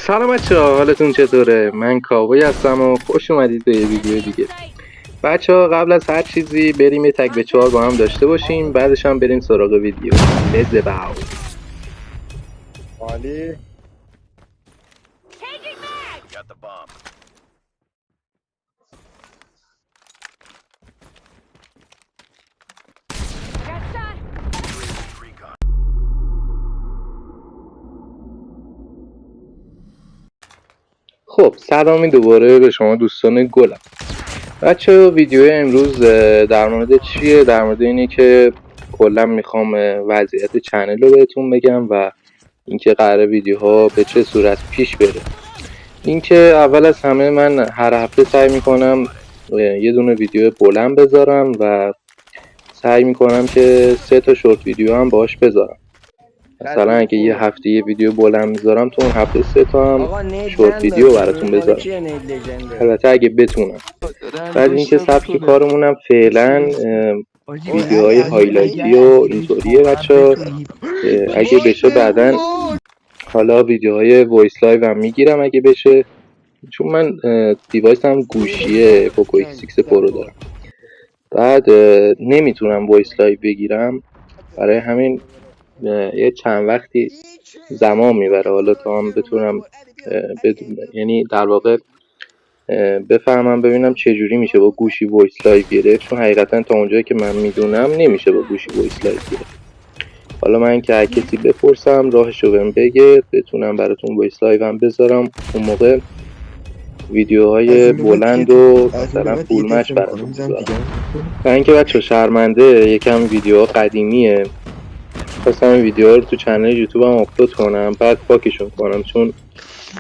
سلام بچه‌ها، حالتون چطوره؟ من کاوی هستم و خوش اومدید به یه ویدیو دیگه. بچه‌ها قبل از هر چیزی بریم یه تک به 4 با هم داشته باشیم، بعدش هم بریم سراغ ویدیو. لزباو. عالی. خب سلامی دوباره به شما دوستان گلم. بچه‌ها ویدیو امروز در مورد چیه؟ در مورد اینه که کلا میخوام وضعیت چنل رو بهتون بگم و اینکه قراره ویدیوها به چه صورت پیش بره. اینکه اول از همه من هر هفته سعی میکنم یه دونه ویدیو بلند بذارم و سعی میکنم که 3 تا شورت ویدیو هم باهاش بذارم. مثلا اگه یه هفته یه ویدیو بلند میذارم تو اون هفته 3 تا هم شورت ویدیو براتون بذارم، البته اگه بتونم. بعد اینکه سبک کارمونم فعلا ویدیوهای هایلایتی و اینطوریه بچه‌ها. اگه بشه بعدن حالا ویدیوهای وایس لایو هم میگیرم اگه بشه، چون من دیوایسم گوشیه پوکو X6 پرو دارم. بعد نمیتونم وایس لایو بگیرم، برای همین یه چند وقتی زمان میبره حالا تا هم بتونم یعنی در واقع بفهمم ببینم چه جوری میشه با گوشی وایس لایو گرفت، چون حقیقتا تا اونجایی که من میدونم نمیشه با گوشی وایس لایو گرفت. حالا من که هر کسی بپرسم راهشو بهم بگه بتونم براتون وایس لایو هم بذارم، اون موقع ویدیوهای بلند و مثلا فول مچ براتون بذارم. و اینکه بچه شرمنده یکم ویدیوها قدیمیه، خواستم این ویدیوها رو تو چنل یوتیوب هم آپلود کنم بعد پاکشون کنم، چون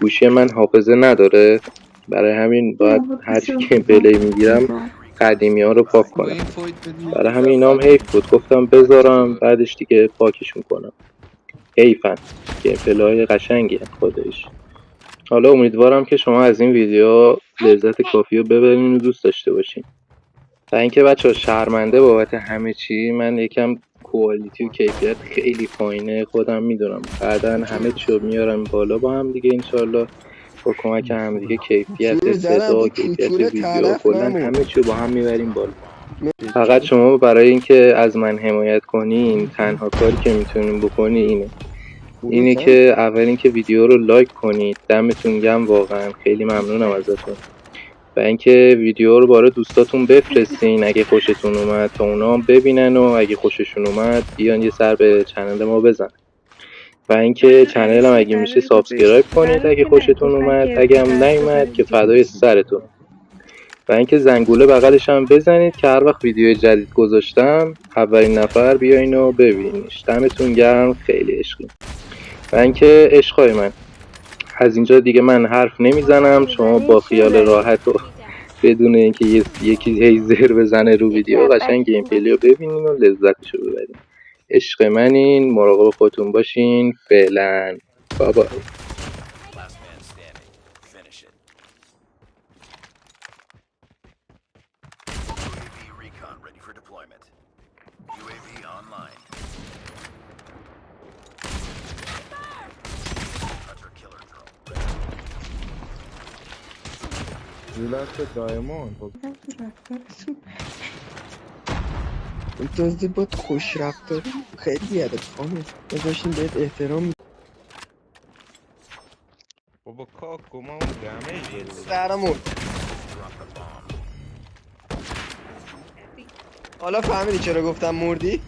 گوشی من حافظه نداره، برای همین باید هرچی که پلی میگیرم قدیمی ها رو پاک کنم. برای همین اینا هم حیف بود، گفتم بذارم بعدش دیگه پاکشون کنم. حیفن که پلای قشنگی خودش. حالا امیدوارم که شما از این ویدیو لذت کافی رو ببرین و دوست داشته باشین. تا اینکه بچه‌ها شرمنده بابت همه چی، من یکم کوالیتی و کیفیت خیلی پایینه خودم میدونم، بعدن همه چی رو میارم بالا با هم دیگه انشالله با کمک هم دیگه کیفیت صدا، کیفیت ویدیو، کلا همه چی رو با هم میبریم بالا. فقط شما برای اینکه از من حمایت کنین تنها کاری که میتونین بکنی اینه که اول اینکه ویدیو رو لایک کنید، دمتون گرم واقعا، خیلی ممنونم ازتون. و اینکه ویدیو رو برای دوستاتون بفرستین اگه خوشتون اومد، تا اونا هم ببینن و اگه خوششون اومد بیان یه سر به چنل ما بزنن. و اینکه چنل هم اگه میشه سابسکرایب کنید اگه خوشتون اومد، اگه هم نیومد که فدای سرتون. و اینکه زنگوله بغلش هم بزنید که هر وقت ویدیو جدید گذاشتم اولین نفر بیاین و ببینیش. دمتون گرم، خیلی عشقی. و اینکه عشقای من از اینجا دیگه من حرف نمیزنم، شما با خیال راحت و بدون اینکه یکی هی زر بزنه رو ویدیو قشنگ گیم پلی رو ببینین و لذتشو ببرین. عشق منین، مراقب خودتون باشین. فعلا بابا. زیلت دایمون انتظاری باید خوش رفتار خیلی بیادت خانه بذاشیم بهت احترام. بابا کاکو ما اون دمیج داریم سرمون حالا فهمیدی چرا گفتم مردی؟